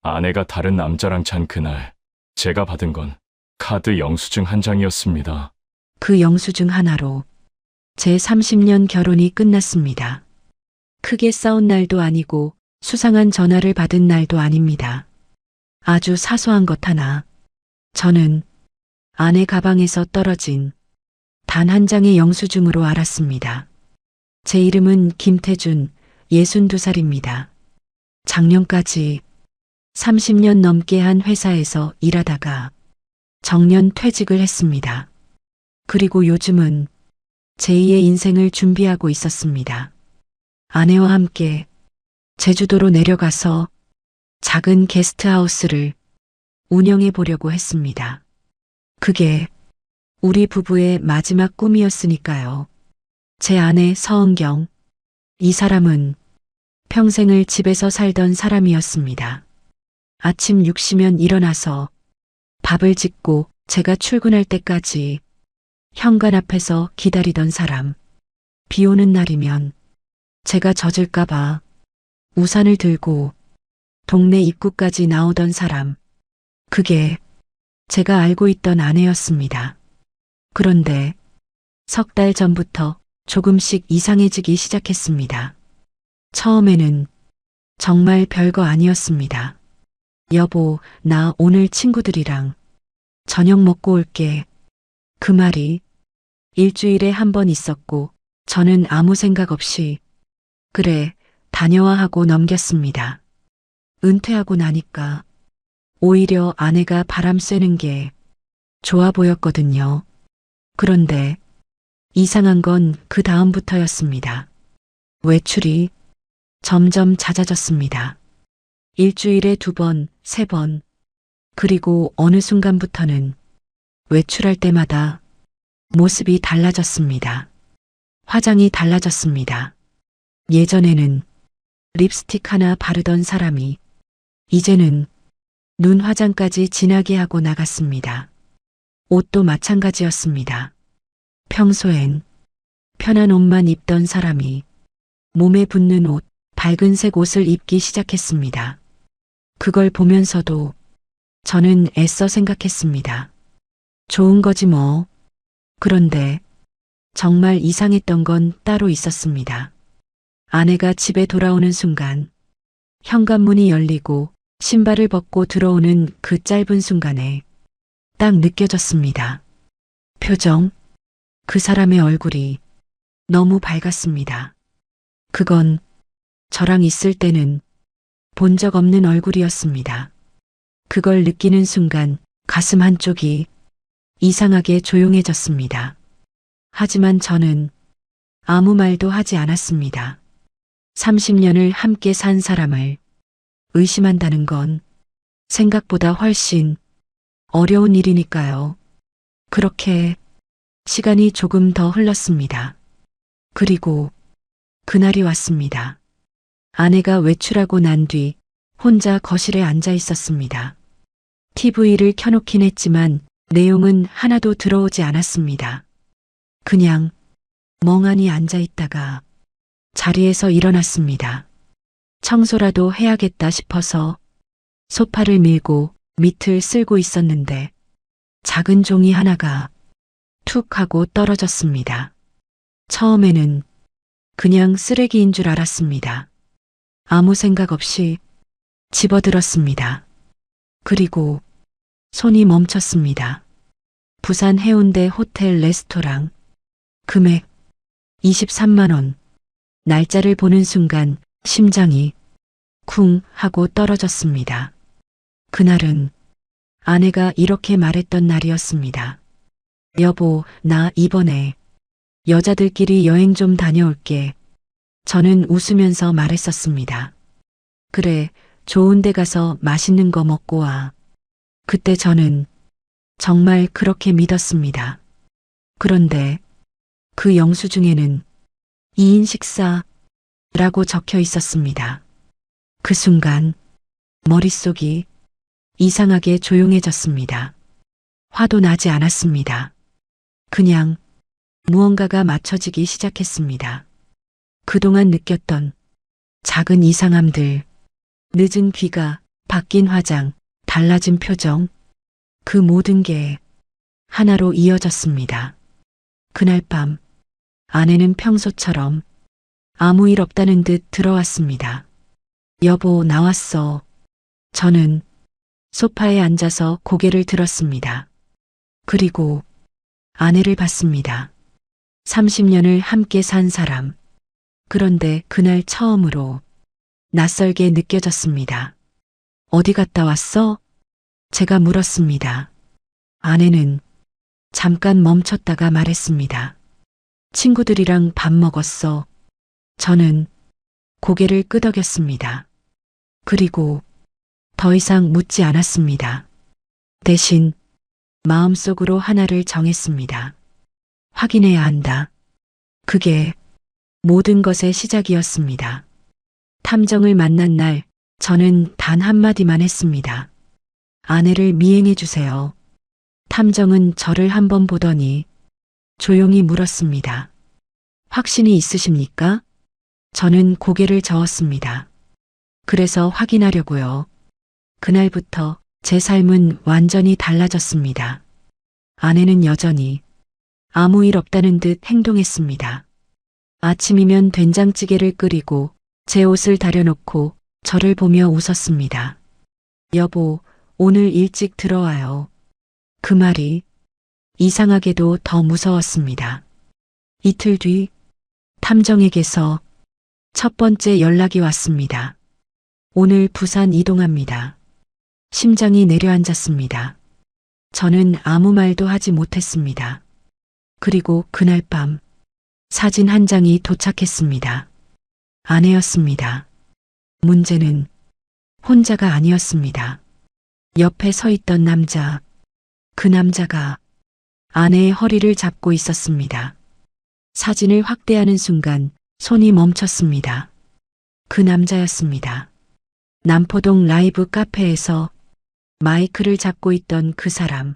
아내가 다른 남자랑 잔 그날 제가 받은 건 카드 영수증 한 장이었습니다. 그 영수증 하나로 제 30년 결혼이 끝났습니다. 크게 싸운 날도 아니고 수상한 전화를 받은 날도 아닙니다. 아주 사소한 것 하나. 저는 아내 가방에서 떨어진 단 한 장의 영수증으로 알았습니다. 제 이름은 김태준, 62살입니다. 작년까지 30년 넘게 한 회사에서 일하다가 정년 퇴직을 했습니다. 그리고 요즘은 제2의 인생을 준비하고 있었습니다. 아내와 함께 제주도로 내려가서 작은 게스트하우스를 운영해 보려고 했습니다. 그게 우리 부부의 마지막 꿈이었으니까요. 제 아내 서은경, 이 사람은 평생을 집에서 살던 사람이었습니다. 아침 6시면 일어나서 밥을 짓고 제가 출근할 때까지 현관 앞에서 기다리던 사람. 비 오는 날이면 제가 젖을까봐 우산을 들고 동네 입구까지 나오던 사람. 그게 제가 알고 있던 아내였습니다. 그런데 석 달 전부터 조금씩 이상해지기 시작했습니다. 처음에는 정말 별거 아니었습니다. 여보, 나 오늘 친구들이랑 저녁 먹고 올게. 그 말이 일주일에 한 번 있었고 저는 아무 생각 없이 그래, 다녀와 하고 넘겼습니다. 은퇴하고 나니까 오히려 아내가 바람 쐬는 게 좋아 보였거든요. 그런데 이상한 건 그 다음부터였습니다. 외출이 점점 잦아졌습니다. 일주일에 2번, 3번, 그리고 어느 순간부터는 외출할 때마다 모습이 달라졌습니다. 화장이 달라졌습니다. 예전에는 립스틱 하나 바르던 사람이 이제는 눈 화장까지 진하게 하고 나갔습니다. 옷도 마찬가지였습니다. 평소엔 편한 옷만 입던 사람이 몸에 붙는 옷, 밝은색 옷을 입기 시작했습니다. 그걸 보면서도 저는 애써 생각했습니다. 좋은 거지 뭐. 그런데 정말 이상했던 건 따로 있었습니다. 아내가 집에 돌아오는 순간 현관문이 열리고 신발을 벗고 들어오는 그 짧은 순간에 딱 느껴졌습니다. 표정, 그 사람의 얼굴이 너무 밝았습니다. 그건 저랑 있을 때는 본 적 없는 얼굴이었습니다. 그걸 느끼는 순간 가슴 한쪽이 이상하게 조용해졌습니다. 하지만 저는 아무 말도 하지 않았습니다. 30년을 함께 산 사람을 의심한다는 건 생각보다 훨씬 어려운 일이니까요. 그렇게 시간이 조금 더 흘렀습니다. 그리고 그날이 왔습니다. 아내가 외출하고 난 뒤 혼자 거실에 앉아 있었습니다. TV를 켜놓긴 했지만 내용은 하나도 들어오지 않았습니다. 그냥 멍하니 앉아 있다가 자리에서 일어났습니다. 청소라도 해야겠다 싶어서 소파를 밀고 밑을 쓸고 있었는데 작은 종이 하나가 툭 하고 떨어졌습니다. 처음에는 그냥 쓰레기인 줄 알았습니다. 아무 생각 없이 집어들었습니다. 그리고 손이 멈췄습니다. 부산 해운대 호텔 레스토랑. 금액 23만 원. 날짜를 보는 순간 심장이 쿵 하고 떨어졌습니다. 그날은 아내가 이렇게 말했던 날이었습니다. 여보, 나 이번에 여자들끼리 여행 좀 다녀올게. 저는 웃으면서 말했었습니다. 그래, 좋은 데 가서 맛있는 거 먹고 와. 그때 저는 정말 그렇게 믿었습니다. 그런데 그 영수증에는 2인 식사라고 적혀 있었습니다. 그 순간 머릿속이 이상하게 조용해졌습니다. 화도 나지 않았습니다. 그냥 무언가가 맞춰지기 시작했습니다. 그동안 느꼈던 작은 이상함들, 늦은 귀가, 바뀐 화장, 달라진 표정, 그 모든 게 하나로 이어졌습니다. 그날 밤 아내는 평소처럼 아무 일 없다는 듯 들어왔습니다. 여보, 나왔어. 저는 소파에 앉아서 고개를 들었습니다. 그리고 아내를 봤습니다. 30년을 함께 산 사람. 그런데 그날 처음으로 낯설게 느껴졌습니다. 어디 갔다 왔어? 제가 물었습니다. 아내는 잠깐 멈췄다가 말했습니다. 친구들이랑 밥 먹었어. 저는 고개를 끄덕였습니다. 그리고 더 이상 묻지 않았습니다. 대신 마음속으로 하나를 정했습니다. 확인해야 한다. 그게 모든 것의 시작이었습니다. 탐정을 만난 날 저는 단 한마디만 했습니다. 아내를 미행해 주세요. 탐정은 저를 한번 보더니 조용히 물었습니다. 확신이 있으십니까? 저는 고개를 저었습니다. 그래서 확인하려고요. 그날부터 제 삶은 완전히 달라졌습니다. 아내는 여전히 아무 일 없다는 듯 행동했습니다. 아침이면 된장찌개를 끓이고 제 옷을 다려놓고 저를 보며 웃었습니다. 여보, 오늘 일찍 들어와요. 그 말이 이상하게도 더 무서웠습니다. 이틀 뒤 탐정에게서 첫 번째 연락이 왔습니다. 오늘 부산 이동합니다. 심장이 내려앉았습니다. 저는 아무 말도 하지 못했습니다. 그리고 그날 밤 사진 한 장이 도착했습니다. 아내였습니다. 문제는 혼자가 아니었습니다. 옆에 서 있던 남자, 그 남자가 아내의 허리를 잡고 있었습니다. 사진을 확대하는 순간 손이 멈췄습니다. 그 남자였습니다. 남포동 라이브 카페에서 마이크를 잡고 있던 그 사람.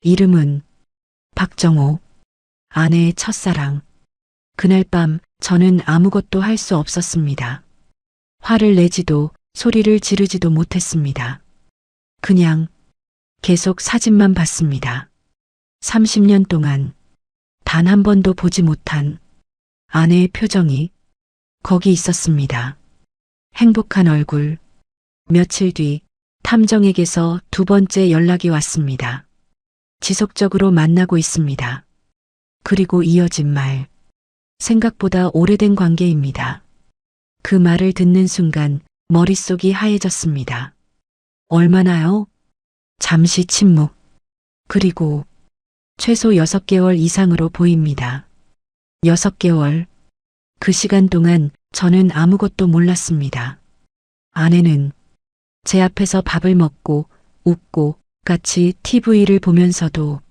이름은 박정호, 아내의 첫사랑. 그날 밤 저는 아무것도 할 수 없었습니다. 화를 내지도 소리를 지르지도 못했습니다. 그냥 계속 사진만 봤습니다. 30년 동안 단 한 번도 보지 못한 아내의 표정이 거기 있었습니다. 행복한 얼굴. 며칠 뒤 탐정에게서 두 번째 연락이 왔습니다. 지속적으로 만나고 있습니다. 그리고 이어진 말. 생각보다 오래된 관계입니다. 그 말을 듣는 순간 머릿속이 하얘졌습니다. 얼마나요? 잠시 침묵. 그리고 최소 6개월 이상으로 보입니다. 6개월. 그 시간 동안 저는 아무것도 몰랐습니다. 아내는 제 앞에서 밥을 먹고 웃고 같이 TV를 보면서도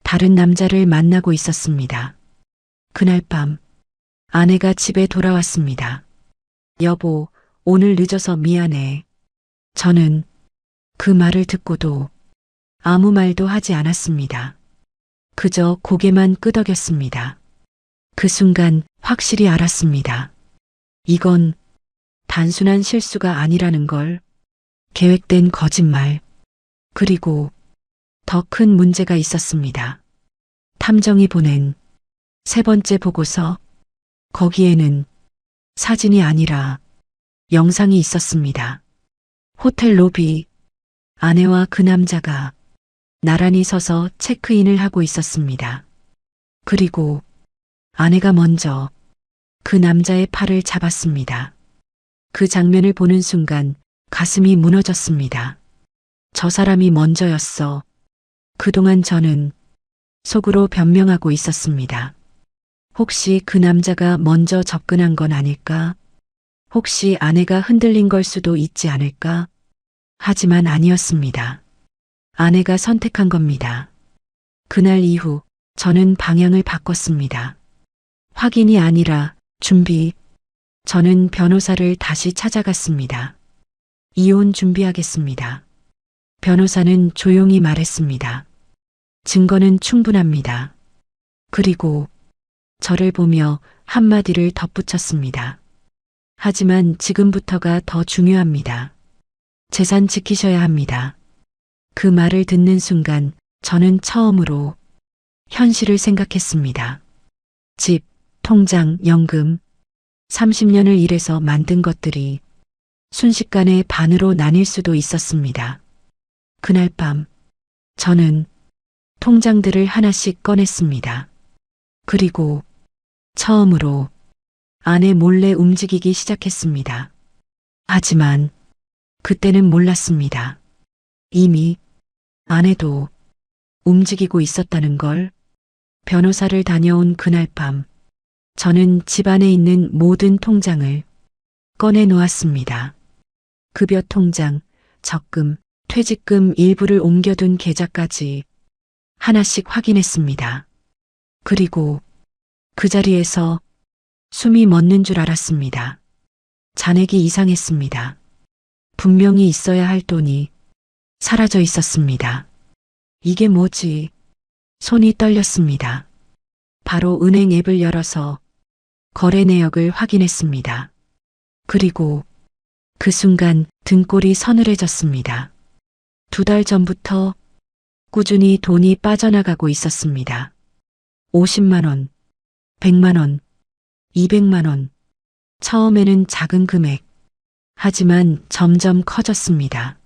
다른 남자를 만나고 있었습니다. 그날 밤 아내가 집에 돌아왔습니다. 여보, 오늘 늦어서 미안해. 저는 그 말을 듣고도 아무 말도 하지 않았습니다. 그저 고개만 끄덕였습니다. 그 순간 확실히 알았습니다. 이건 단순한 실수가 아니라는 걸. 계획된 거짓말. 그리고 더 큰 문제가 있었습니다. 탐정이 보낸 세 번째 보고서. 거기에는 사진이 아니라 영상이 있었습니다. 호텔 로비. 아내와 그 남자가 나란히 서서 체크인을 하고 있었습니다. 그리고 아내가 먼저 그 남자의 팔을 잡았습니다. 그 장면을 보는 순간 가슴이 무너졌습니다. 저 사람이 먼저였어. 그동안 저는 속으로 변명하고 있었습니다. 혹시 그 남자가 먼저 접근한 건 아닐까? 혹시 아내가 흔들린 걸 수도 있지 않을까? 하지만 아니었습니다. 아내가 선택한 겁니다. 그날 이후 저는 방향을 바꿨습니다. 확인이 아니라 준비. 저는 변호사를 다시 찾아갔습니다. 이혼 준비하겠습니다. 변호사는 조용히 말했습니다. 증거는 충분합니다. 그리고 저를 보며 한마디를 덧붙였습니다. 하지만 지금부터가 더 중요합니다. 재산 지키셔야 합니다. 그 말을 듣는 순간 저는 처음으로 현실을 생각했습니다. 집, 통장, 연금, 30년을 일해서 만든 것들이 순식간에 반으로 나뉠 수도 있었습니다. 그날 밤 저는 통장들을 하나씩 꺼냈습니다. 그리고 처음으로 아내 몰래 움직이기 시작했습니다. 하지만 그때는 몰랐습니다. 이미 아내도 움직이고 있었다는 걸. 변호사를 다녀온 그날 밤 저는 집안에 있는 모든 통장을 꺼내 놓았습니다. 급여 통장, 적금, 퇴직금 일부를 옮겨둔 계좌까지 하나씩 확인했습니다. 그리고 그 자리에서 숨이 멎는 줄 알았습니다. 잔액이 이상했습니다. 분명히 있어야 할 돈이 사라져 있었습니다. 이게 뭐지? 손이 떨렸습니다. 바로 은행 앱을 열어서 거래 내역을 확인했습니다. 그리고 그 순간 등골이 서늘해졌습니다. 2달 전부터 꾸준히 돈이 빠져나가고 있었습니다. 50만 원, 100만 원, 200만 원. 처음에는 작은 금액. 하지만 점점 커졌습니다.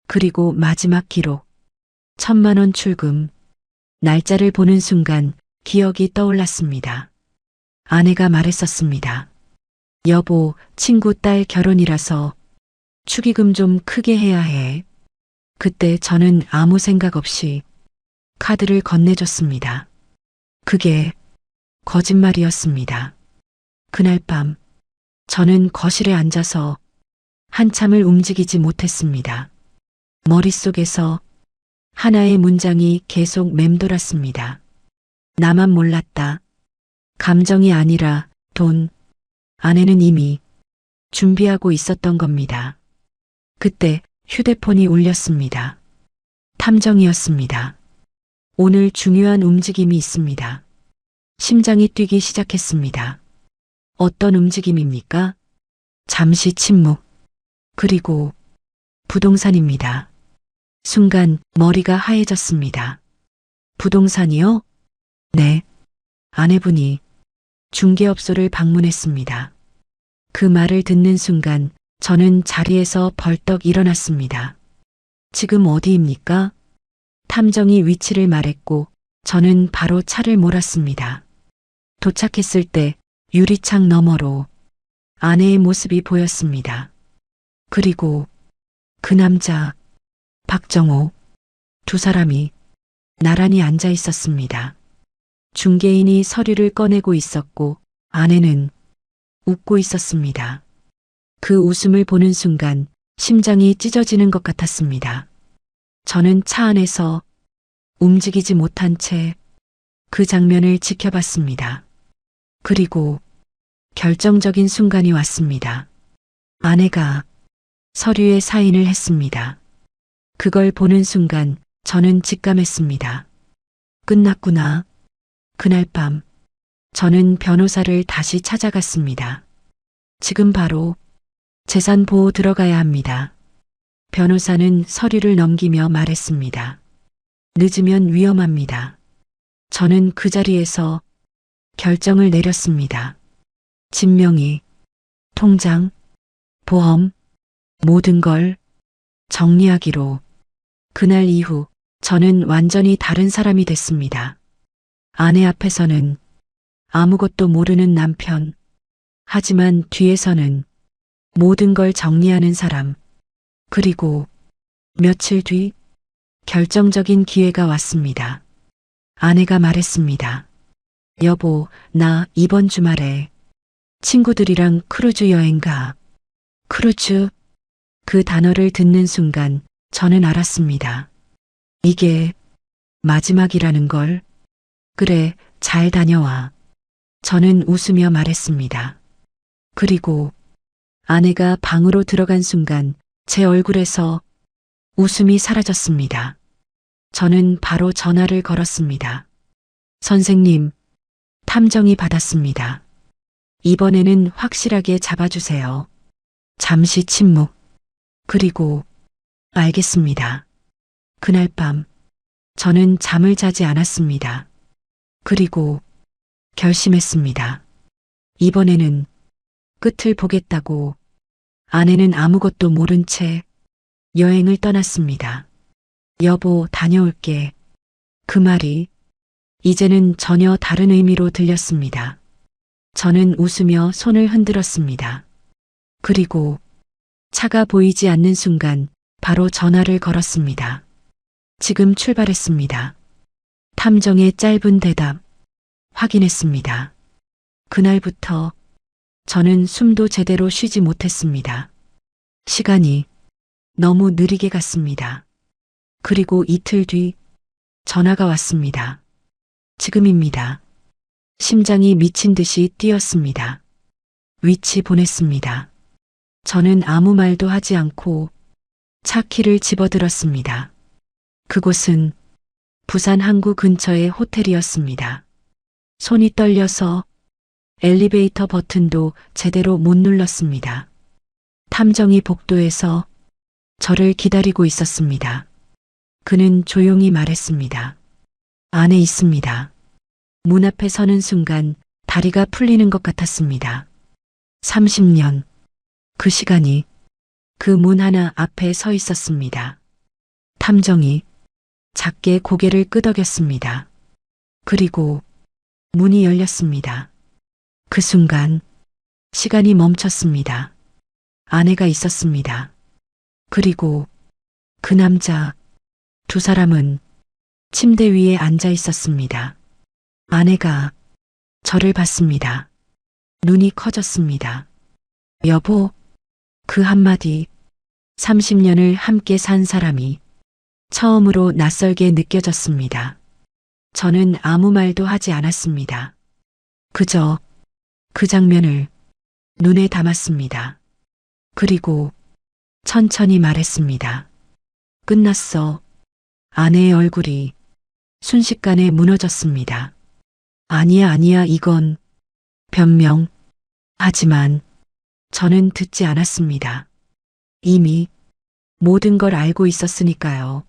그리고 마지막 기록. 1000만 원 출금. 날짜를 보는 순간 기억이 떠올랐습니다. 아내가 말했었습니다. 여보, 친구 딸 결혼이라서 축의금 좀 크게 해야 해. 그때 저는 아무 생각 없이 카드를 건네줬습니다. 그게 거짓말이었습니다. 그날 밤 저는 거실에 앉아서 한참을 움직이지 못했습니다. 머릿속에서 하나의 문장이 계속 맴돌았습니다. 나만 몰랐다. 감정이 아니라 돈. 아내는 이미 준비하고 있었던 겁니다. 그때 휴대폰이 울렸습니다. 탐정이었습니다. 오늘 중요한 움직임이 있습니다. 심장이 뛰기 시작했습니다. 어떤 움직임입니까? 잠시 침묵. 그리고 부동산입니다. 순간 머리가 하얘졌습니다. 부동산이요? 네. 아내분이 중개업소를 방문했습니다. 그 말을 듣는 순간 저는 자리에서 벌떡 일어났습니다. 지금 어디입니까? 탐정이 위치를 말했고 저는 바로 차를 몰았습니다. 도착했을 때 유리창 너머로 아내의 모습이 보였습니다. 그리고 그 남자, 박정호, 2사람이 나란히 앉아 있었습니다. 중개인이 서류를 꺼내고 있었고 아내는 웃고 있었습니다. 그 웃음을 보는 순간 심장이 찢어지는 것 같았습니다. 저는 차 안에서 움직이지 못한 채 그 장면을 지켜봤습니다. 그리고 결정적인 순간이 왔습니다. 아내가 서류에 사인을 했습니다. 그걸 보는 순간 저는 직감했습니다. 끝났구나. 그날 밤 저는 변호사를 다시 찾아갔습니다. 지금 바로 재산 보호 들어가야 합니다. 변호사는 서류를 넘기며 말했습니다. 늦으면 위험합니다. 저는 그 자리에서 결정을 내렸습니다. 진명이, 통장, 보험, 모든 걸 정리하기로. 그날 이후 저는 완전히 다른 사람이 됐습니다. 아내 앞에서는 아무것도 모르는 남편, 하지만 뒤에서는 모든 걸 정리하는 사람. 그리고 며칠 뒤 결정적인 기회가 왔습니다. 아내가 말했습니다. 여보, 나 이번 주말에 친구들이랑 크루즈 여행 가. 크루즈? 그 단어를 듣는 순간 저는 알았습니다. 이게 마지막이라는 걸. 그래, 잘 다녀와. 저는 웃으며 말했습니다. 그리고 아내가 방으로 들어간 순간 제 얼굴에서 웃음이 사라졌습니다. 저는 바로 전화를 걸었습니다. 선생님, 탐정이 받았습니다. 이번에는 확실하게 잡아주세요. 잠시 침묵. 그리고 알겠습니다. 그날 밤 저는 잠을 자지 않았습니다. 그리고 결심했습니다. 이번에는 끝을 보겠다고. 아내는 아무것도 모른 채 여행을 떠났습니다. 여보, 다녀올게. 그 말이 이제는 전혀 다른 의미로 들렸습니다. 저는 웃으며 손을 흔들었습니다. 그리고 차가 보이지 않는 순간 바로 전화를 걸었습니다. 지금 출발했습니다. 탐정의 짧은 대답 확인했습니다. 그날부터 저는 숨도 제대로 쉬지 못했습니다. 시간이 너무 느리게 갔습니다. 그리고 이틀 뒤 전화가 왔습니다. 지금입니다. 심장이 미친 듯이 뛰었습니다. 위치 보냈습니다. 저는 아무 말도 하지 않고 차 키를 집어들었습니다. 그곳은 부산 항구 근처의 호텔이었습니다. 손이 떨려서 엘리베이터 버튼도 제대로 못 눌렀습니다. 탐정이 복도에서 저를 기다리고 있었습니다. 그는 조용히 말했습니다. 안에 있습니다. 문 앞에 서는 순간 다리가 풀리는 것 같았습니다. 30년. 그 시간이 그 문 하나 앞에 서 있었습니다. 탐정이 작게 고개를 끄덕였습니다. 그리고 문이 열렸습니다. 그 순간 시간이 멈췄습니다. 아내가 있었습니다. 그리고 그 남자, 두 사람은 침대 위에 앉아 있었습니다. 아내가 저를 봤습니다. 눈이 커졌습니다. 여보, 그 한마디, 30년을 함께 산 사람이 처음으로 낯설게 느껴졌습니다. 저는 아무 말도 하지 않았습니다. 그저 그 장면을 눈에 담았습니다. 그리고 천천히 말했습니다. 끝났어. 아내의 얼굴이 순식간에 무너졌습니다. 아니야, 아니야, 이건 변명. 하지만 저는 듣지 않았습니다. 이미 모든 걸 알고 있었으니까요.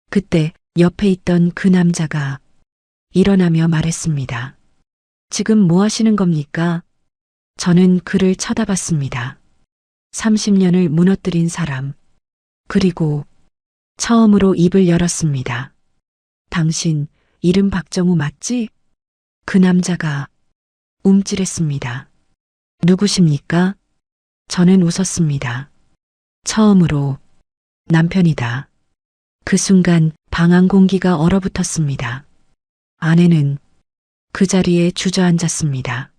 그때 옆에 있던 그 남자가 일어나며 말했습니다. 지금 뭐 하시는 겁니까? 저는 그를 쳐다봤습니다. 30년을 무너뜨린 사람. 그리고 처음으로 입을 열었습니다. 당신 이름 박정우 맞지? 그 남자가 움찔했습니다. 누구십니까? 저는 웃었습니다. 처음으로 남편이다. 그 순간 방 안 공기가 얼어붙었습니다. 아내는 그 자리에 주저앉았습니다.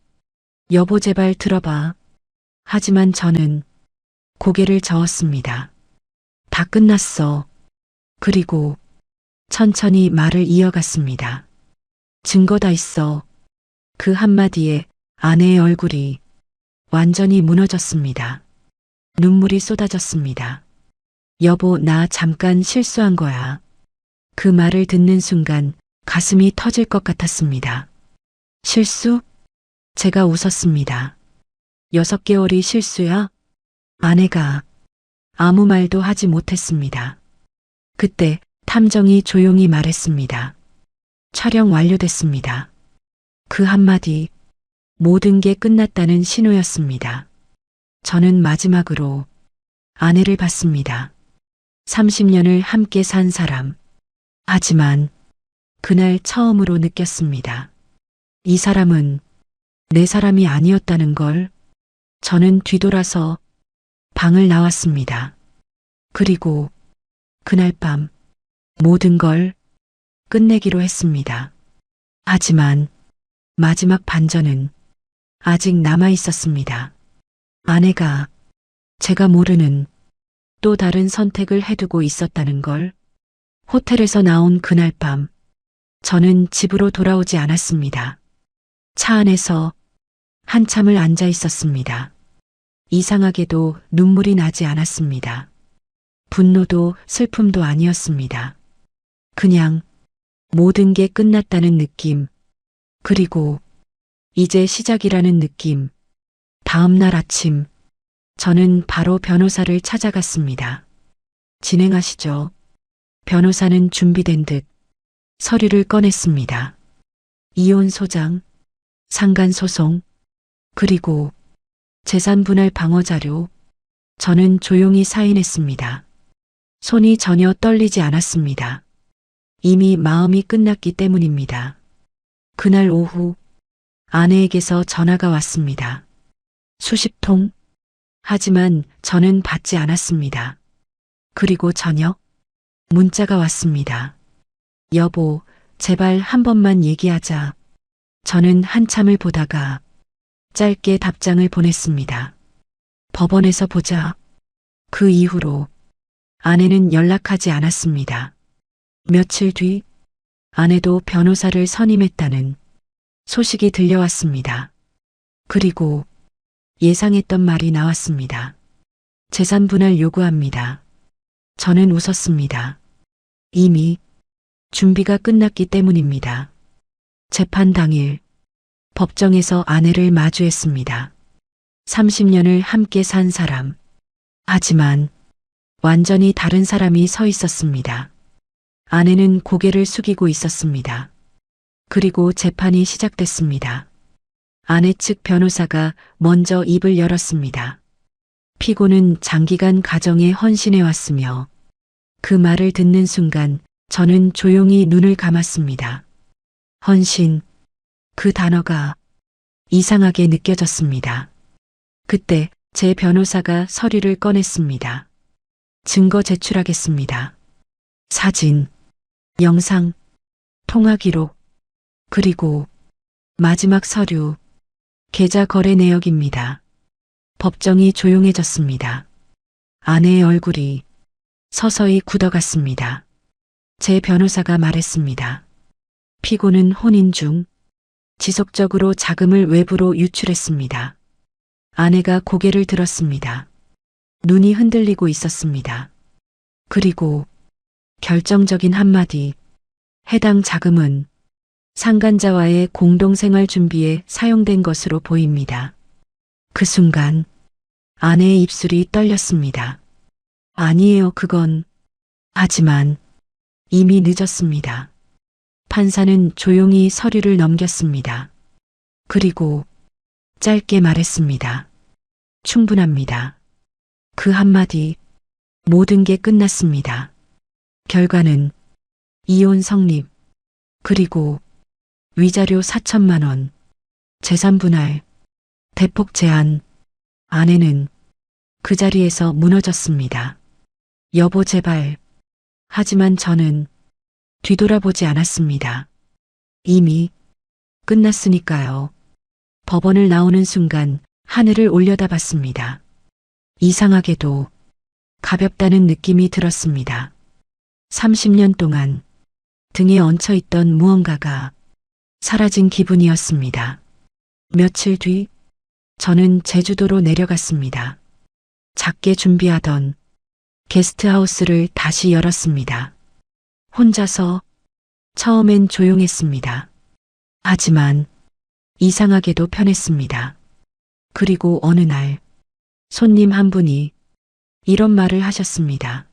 여보, 제발 들어봐. 하지만 저는 고개를 저었습니다. 다 끝났어. 그리고 천천히 말을 이어갔습니다. 증거 다 있어. 그 한마디에 아내의 얼굴이 완전히 무너졌습니다. 눈물이 쏟아졌습니다. 여보, 나 잠깐 실수한 거야. 그 말을 듣는 순간 가슴이 터질 것 같았습니다. 실수? 제가 웃었습니다. 6개월이 실수야? 아내가 아무 말도 하지 못했습니다. 그때 탐정이 조용히 말했습니다. 촬영 완료됐습니다. 그 한마디, 모든 게 끝났다는 신호였습니다. 저는 마지막으로 아내를 봤습니다. 30년을 함께 산 사람. 하지만 그날 처음으로 느꼈습니다. 이 사람은 내 사람이 아니었다는 걸. 저는 뒤돌아서 방을 나왔습니다. 그리고 그날 밤 모든 걸 끝내기로 했습니다. 하지만 마지막 반전은 아직 남아 있었습니다. 아내가 제가 모르는 또 다른 선택을 해두고 있었다는 걸. 호텔에서 나온 그날 밤 저는 집으로 돌아오지 않았습니다. 차 안에서 한참을 앉아 있었습니다. 이상하게도 눈물이 나지 않았습니다. 분노도 슬픔도 아니었습니다. 그냥 모든 게 끝났다는 느낌, 그리고 이제 시작이라는 느낌. 다음 날 아침, 저는 바로 변호사를 찾아갔습니다. 진행하시죠. 변호사는 준비된 듯 서류를 꺼냈습니다. 이혼 소장, 상간 소송, 그리고 재산 분할 방어 자료. 저는 조용히 사인했습니다. 손이 전혀 떨리지 않았습니다. 이미 마음이 끝났기 때문입니다. 그날 오후 아내에게서 전화가 왔습니다. 수십 통. 하지만 저는 받지 않았습니다. 그리고 저녁 문자가 왔습니다. 여보, 제발 한 번만 얘기하자. 저는 한참을 보다가 짧게 답장을 보냈습니다. 법원에서 보자. 그 이후로 아내는 연락하지 않았습니다. 며칠 뒤 아내도 변호사를 선임했다는 소식이 들려왔습니다. 그리고 예상했던 말이 나왔습니다. 재산 분할 요구합니다. 저는 웃었습니다. 이미 준비가 끝났기 때문입니다. 재판 당일 법정에서 아내를 마주했습니다. 30년을 함께 산 사람. 하지만 완전히 다른 사람이 서 있었습니다. 아내는 고개를 숙이고 있었습니다. 그리고 재판이 시작됐습니다. 아내 측 변호사가 먼저 입을 열었습니다. 피고는 장기간 가정에 헌신해 왔으며 그 말을 듣는 순간 저는 조용히 눈을 감았습니다. 헌신, 그 단어가 이상하게 느껴졌습니다. 그때 제 변호사가 서류를 꺼냈습니다. 증거 제출하겠습니다. 사진, 영상, 통화 기록, 그리고 마지막 서류, 계좌 거래 내역입니다. 법정이 조용해졌습니다. 아내의 얼굴이 서서히 굳어갔습니다. 제 변호사가 말했습니다. 피고는 혼인 중 지속적으로 자금을 외부로 유출했습니다. 아내가 고개를 들었습니다. 눈이 흔들리고 있었습니다. 그리고 결정적인 한마디, 해당 자금은 상간자와의 공동생활 준비에 사용된 것으로 보입니다. 그 순간 아내의 입술이 떨렸습니다. 아니에요, 그건. 하지만 이미 늦었습니다. 판사는 조용히 서류를 넘겼습니다. 그리고 짧게 말했습니다. 충분합니다. 그 한마디, 모든 게 끝났습니다. 결과는 이혼 성립, 그리고 위자료 4천만 원, 재산 분할, 대폭 제한. 아내는 그 자리에서 무너졌습니다. 여보, 제발. 하지만 저는 뒤돌아보지 않았습니다. 이미 끝났으니까요. 법원을 나오는 순간 하늘을 올려다봤습니다. 이상하게도 가볍다는 느낌이 들었습니다. 30년 동안 등에 얹혀있던 무언가가 사라진 기분이었습니다. 며칠 뒤 저는 제주도로 내려갔습니다. 작게 준비하던 게스트하우스를 다시 열었습니다. 혼자서. 처음엔 조용했습니다. 하지만 이상하게도 편했습니다. 그리고 어느 날 손님 한 분이 이런 말을 하셨습니다.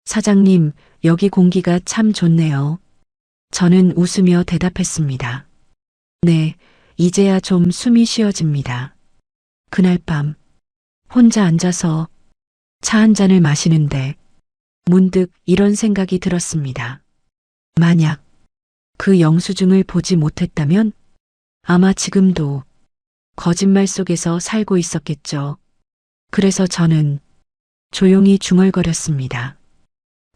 사장님, 여기 공기가 참 좋네요. 저는 웃으며 대답했습니다. 네, 이제야 좀 숨이 쉬어집니다. 그날 밤 혼자 앉아서 차 한 잔을 마시는데 문득 이런 생각이 들었습니다. 만약 그 영수증을 보지 못했다면 아마 지금도 거짓말 속에서 살고 있었겠죠. 그래서 저는 조용히 중얼거렸습니다.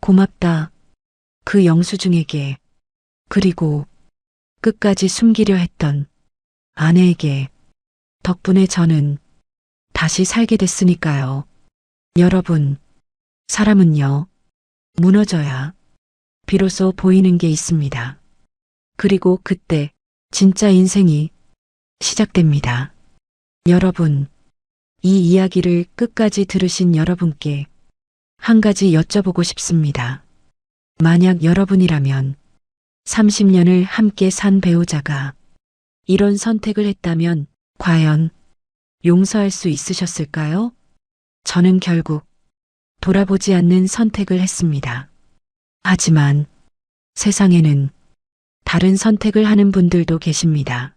고맙다. 그 영수증에게, 그리고 끝까지 숨기려 했던 아내에게. 덕분에 저는 다시 살게 됐으니까요. 여러분, 사람은요, 무너져야 비로소 보이는 게 있습니다. 그리고 그때 진짜 인생이 시작됩니다. 여러분, 이 이야기를 끝까지 들으신 여러분께 한 가지 여쭤보고 싶습니다. 만약 여러분이라면 30년을 함께 산 배우자가 이런 선택을 했다면 과연 용서할 수 있으셨을까요? 저는 결국 돌아보지 않는 선택을 했습니다. 하지만 세상에는 다른 선택을 하는 분들도 계십니다.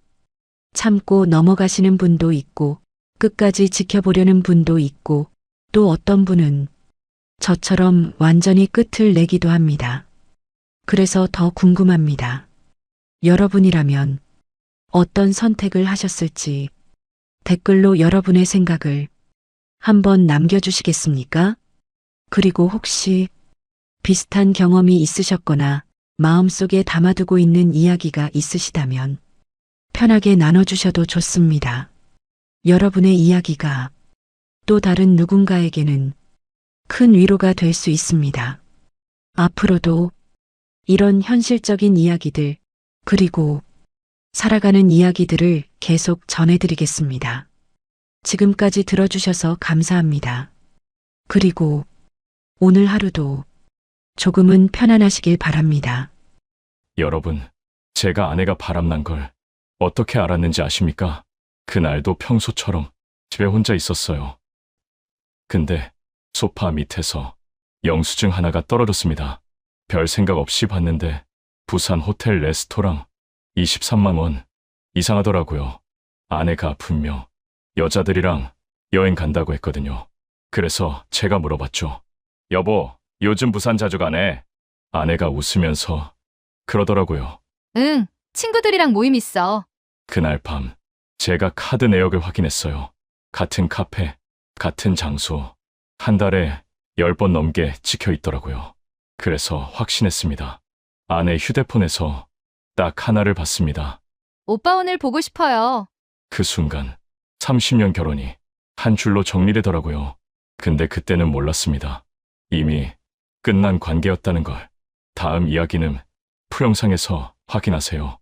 참고 넘어가시는 분도 있고, 끝까지 지켜보려는 분도 있고, 또 어떤 분은 저처럼 완전히 끝을 내기도 합니다. 그래서 더 궁금합니다. 여러분이라면 어떤 선택을 하셨을지 댓글로 여러분의 생각을 한번 남겨주시겠습니까? 그리고 혹시 비슷한 경험이 있으셨거나 마음속에 담아두고 있는 이야기가 있으시다면 편하게 나눠주셔도 좋습니다. 여러분의 이야기가 또 다른 누군가에게는 큰 위로가 될 수 있습니다. 앞으로도 이런 현실적인 이야기들, 그리고 살아가는 이야기들을 계속 전해드리겠습니다. 지금까지 들어주셔서 감사합니다. 그리고 오늘 하루도 조금은 편안하시길 바랍니다. 여러분, 제가 아내가 바람난 걸 어떻게 알았는지 아십니까? 그날도 평소처럼 집에 혼자 있었어요. 근데 소파 밑에서 영수증 하나가 떨어졌습니다. 별 생각 없이 봤는데 부산 호텔 레스토랑 23만 원. 이상하더라고요. 아내가 분명 여자들이랑 여행 간다고 했거든요. 그래서 제가 물어봤죠. 여보, 요즘 부산 자주 가네? 아내가 웃으면서 그러더라고요. 응, 친구들이랑 모임 있어. 그날 밤 제가 카드 내역을 확인했어요. 같은 카페, 같은 장소, 한 달에 10번 넘게 찍혀 있더라고요. 그래서 확신했습니다. 아내 휴대폰에서 딱 하나를 봤습니다. 오빠 오늘 보고 싶어요. 그 순간 30년 결혼이 한 줄로 정리되더라고요. 근데 그때는 몰랐습니다. 이미 끝난 관계였다는 걸. 다음 이야기는 풀영상에서 확인하세요.